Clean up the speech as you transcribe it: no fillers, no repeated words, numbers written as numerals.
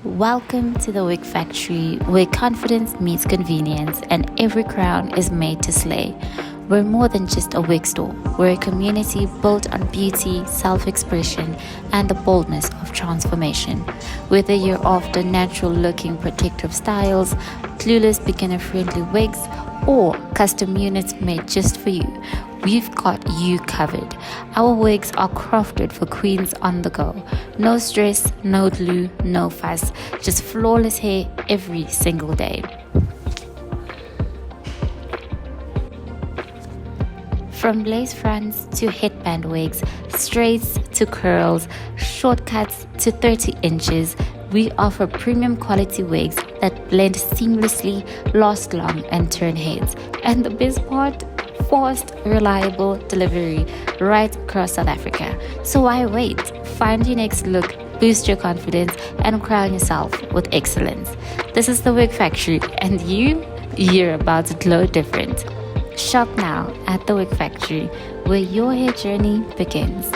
Welcome to the Wig Factory, where confidence meets convenience and every crown is made to slay. We're more than just a wig store. We're a community built on beauty, self-expression, and the boldness of transformation. Whether you're after natural-looking protective styles, clueless beginner-friendly wigs, or custom units made just for you, we've got you covered. Our wigs are crafted for queens on the go. No stress, no glue, no fuss, just flawless hair every single day. From lace fronts to headband wigs, straights to curls, shortcuts to 30 inches, we offer premium quality wigs that blend seamlessly, last long, and turn heads. And the best part? Fast, reliable delivery right across South Africa. So why wait? Find your next look, boost your confidence, and crown yourself with excellence. This is the Wig Factory, and you're about to glow different. Shop now at the Wig Factory, where your hair journey begins.